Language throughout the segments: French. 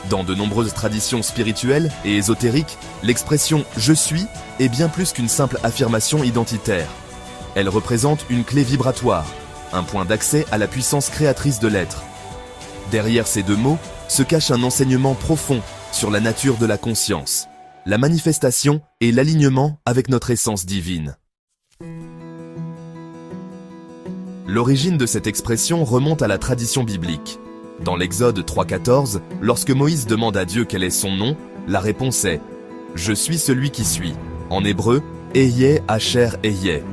Dans de nombreuses traditions spirituelles et ésotériques, l'expression « je suis » est bien plus qu'une simple affirmation identitaire. Elle représente une clé vibratoire, un point d'accès à la puissance créatrice de l'être. Derrière ces deux mots se cache un enseignement profond sur la nature de la conscience, la manifestation et l'alignement avec notre essence divine. L'origine de cette expression remonte à la tradition biblique. Dans l'Exode 3,14, lorsque Moïse demande à Dieu quel est son nom, la réponse est « Je suis celui qui suis ». En hébreu, « Ehyeh Asher Ehyeh ».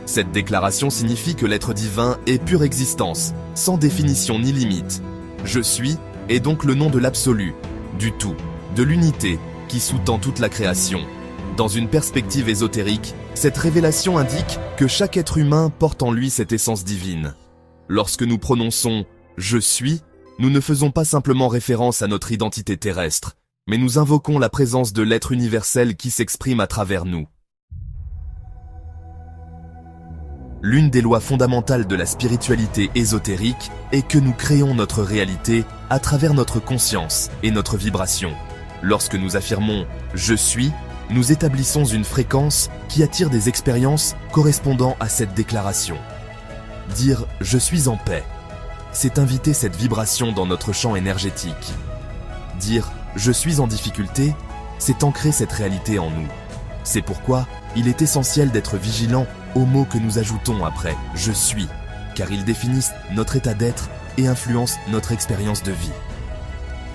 Cette déclaration signifie que l'être divin est pure existence, sans définition ni limite. « Je suis » est donc le nom de l'absolu, du tout, de l'unité, qui sous-tend toute la création. Dans une perspective ésotérique, cette révélation indique que chaque être humain porte en lui cette essence divine. Lorsque nous prononçons « Je suis », nous ne faisons pas simplement référence à notre identité terrestre, mais nous invoquons la présence de l'être universel qui s'exprime à travers nous. L'une des lois fondamentales de la spiritualité ésotérique est que nous créons notre réalité à travers notre conscience et notre vibration. Lorsque nous affirmons « Je suis », nous établissons une fréquence qui attire des expériences correspondant à cette déclaration. Dire « Je suis en paix », c'est inviter cette vibration dans notre champ énergétique. Dire « Je suis en difficulté », c'est ancrer cette réalité en nous. C'est pourquoi il est essentiel d'être vigilant aux mots que nous ajoutons après « Je suis », car ils définissent notre état d'être et influencent notre expérience de vie.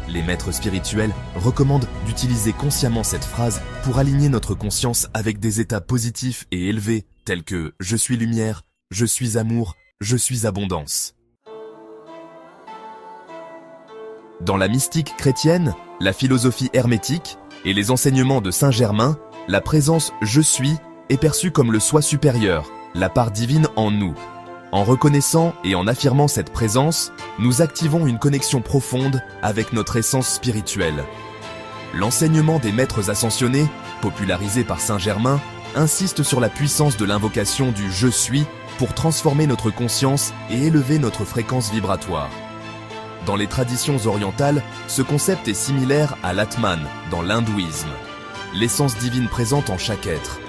Les maîtres spirituels recommandent d'utiliser consciemment cette phrase pour aligner notre conscience avec des états positifs et élevés tels que « Je suis lumière »,« Je suis amour »,« Je suis abondance ». Dans la mystique chrétienne, la philosophie hermétique et les enseignements de Saint Germain, la présence « Je suis » est perçue comme le soi supérieur, la part divine en nous. En reconnaissant et en affirmant cette présence, nous activons une connexion profonde avec notre essence spirituelle. L'enseignement des maîtres ascensionnés, popularisé par Saint Germain, insiste sur la puissance de l'invocation du « Je suis » pour transformer notre conscience et élever notre fréquence vibratoire. Dans les traditions orientales, ce concept est similaire à l'Atman dans l'hindouisme, l'essence divine présente en chaque être.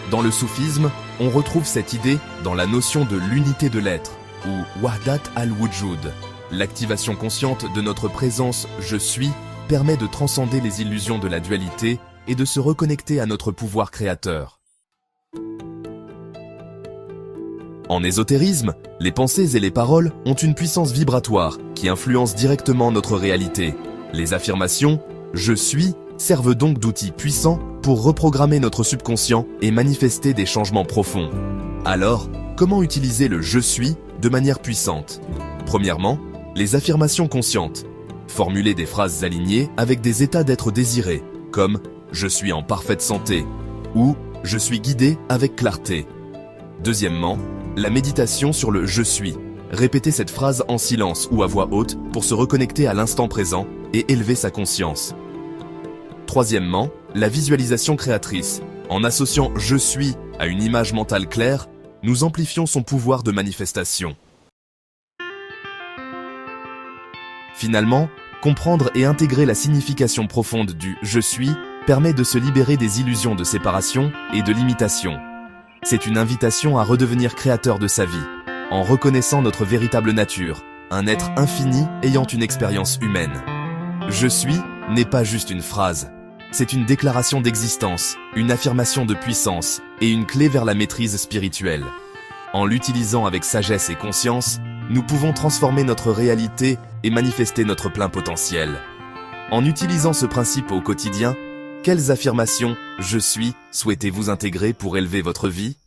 Dans le soufisme, on retrouve cette idée dans la notion de l'unité de l'être, ou Wahdat al-Wujud. L'activation consciente de notre présence « Je suis » permet de transcender les illusions de la dualité et de se reconnecter à notre pouvoir créateur. En ésotérisme, les pensées et les paroles ont une puissance vibratoire qui influence directement notre réalité. Les affirmations « Je suis » servent donc d'outils puissants pour reprogrammer notre subconscient et manifester des changements profonds. Alors, comment utiliser le « Je suis » de manière puissante? Premièrement, les affirmations conscientes. Formuler des phrases alignées avec des états d'être désirés, comme « Je suis en parfaite santé » ou « Je suis guidé avec clarté ». Deuxièmement, la méditation sur le « Je suis ». Répéter cette phrase en silence ou à voix haute pour se reconnecter à l'instant présent et élever sa conscience. Troisièmement, la visualisation créatrice. En associant « Je suis » à une image mentale claire, nous amplifions son pouvoir de manifestation. Finalement, comprendre et intégrer la signification profonde du « Je suis » permet de se libérer des illusions de séparation et de limitation. C'est une invitation à redevenir créateur de sa vie, en reconnaissant notre véritable nature, un être infini ayant une expérience humaine. « Je suis » n'est pas juste une phrase, c'est une déclaration d'existence, une affirmation de puissance et une clé vers la maîtrise spirituelle. En l'utilisant avec sagesse et conscience, nous pouvons transformer notre réalité et manifester notre plein potentiel. En utilisant ce principe au quotidien, quelles affirmations « Je suis » souhaitez-vous intégrer pour élever votre vie ?